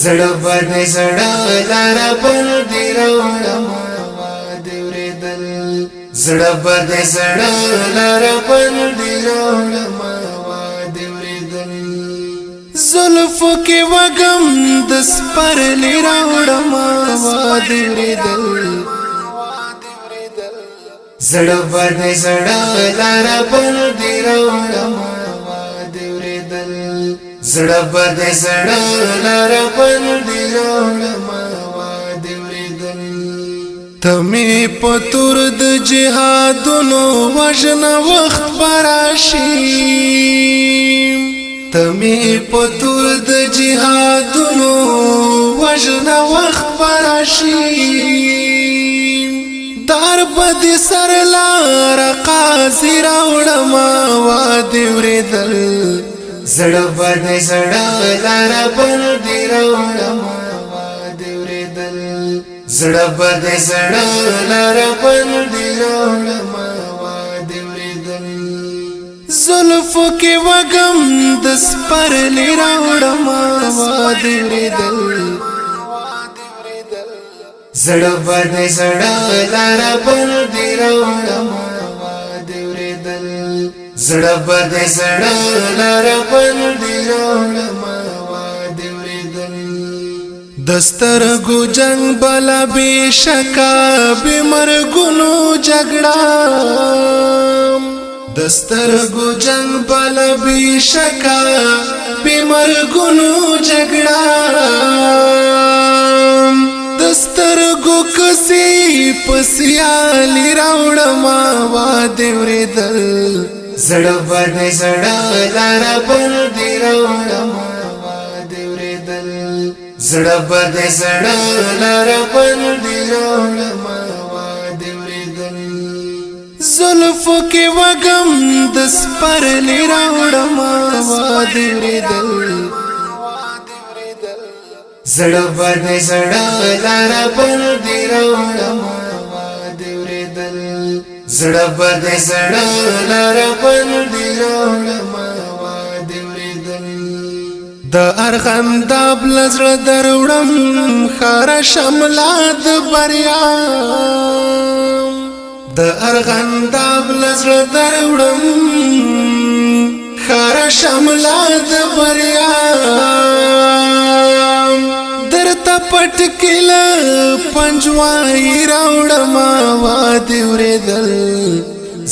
زړه باندې زړه لاره بل دی راوړما وا دی ورېدل زړه باندې زړه لاره بل دی راوړما وا دی ورېدل زلفو کې وګم د سپرلی راوړما وا دی ورېدل زړه باندې زړه لاره بل دی راوړما وا دی ورېدل زړه باندې زړه لاره بل دی راوړما وا دی ورېدل ته مې په تور د جهادونو وژنه وخت به راشي ته مې په تور د جهادونو وژنه وخت به راشي دار بدی سر لار قاضی راوړما وا دی ورېدل زړه باندې زړه لار بل دی راوړما وا دی ورېدل زړه باندې زړه لار بل دی راوړما وا دی ورېدل زلفو کې وګم د سپرلی راوړما وا دی ورېدل زړه باندې زړه لاره بل دی راوړما وا دی ورېدل زړه باندې زړه لاره بل دی راوړما وا دی ورېدل دسترګو جنگ بلا بشکا بمرګونو جګړه دسترګو جنگ بلا بشکا بمرګونو جګړه دسترګو کسي پسیالي راوړما وا دی ورېدل زړه باندې زړه لاره بل دی راوړما وا دی ورېدل زړه باندې زړه لاره بل دی راوړما وا دی ورېدل زلفو کې وګم د سپرلی راوړما وا دی ورېدل زړه باندې زړه لاره بل دی راوړما وا دی ورېدل زړه باندې زړه لاره بل دی راوړما وا دی ورېدل د ارغنداب لزړه دروړم خاره شمله د بریا د ارغنداب لزړه دروړم خاره شمله د بریا پټ کله پنجوای راوړما وا دی ورېدل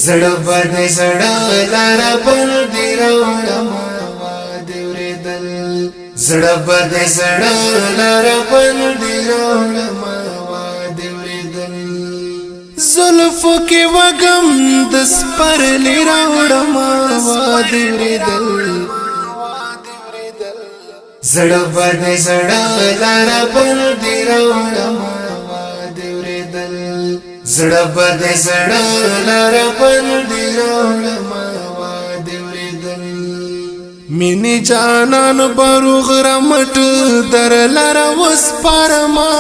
زړه باندې زړه لاره بل دی راوړما وا دی ورېدل زړه باندې زړه لاره بل دی راوړما وا دی ورېدل زلفو کې وګم د سپرلی راوړما وا دی ورېدل زړه باندې زړه لاره بل دی راوړما وا دی ورېدل زړه باندې زړه لاره بل دی راوړما وا دی ورېدل مینې جانان بروغ رمټ در لاره وسپارما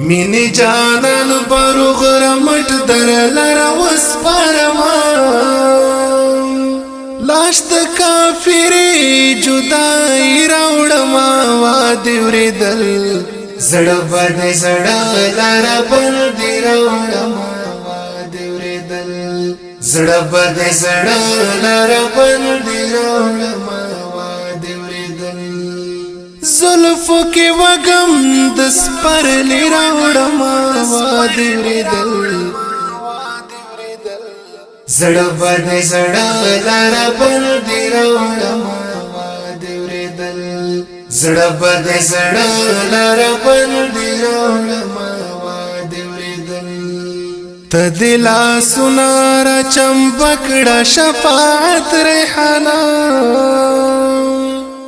مینې جانان بروغ رمټ در لاره وسپارما لاش د کافرې جدای راوړما وا دی ورېدل زړه باندې زړه لاره بل دی راوړما وا دی ورېدل زړه باندې زړه لاره بل دی راوړما وا دی ورېدل زلفو کې وګم د سپرلی راوړما وا دی ورېدل زړه باندې زړه لاره بل دی راوړما وا دی ورېدل زړه باندې زړه لاره بل دی راوړما وا دی ورېدل ته دې لاسونه راچمبکړه شفاعت ریحانه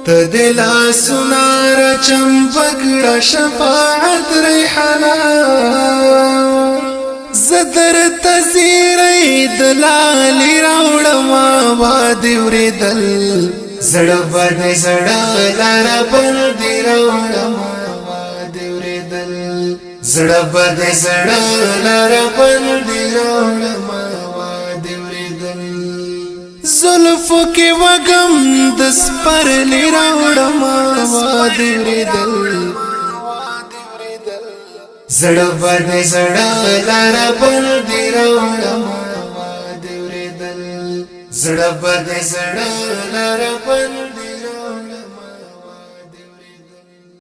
ته دې لاسونه راچمبکړه شفاعت ریحانه زدر تزیری دلالی راوړما وا دی ورېدل زړه باندې زړه لار بل دی راوړما دیورې دل زړه باندې زړه لار بل دی راوړما دیورې دل زلفو کې وګم د سپر لراوړما دیورې دل زړه باندې زړه لار بل دی راوړما دیورې دل زړه باندې زړه لار بل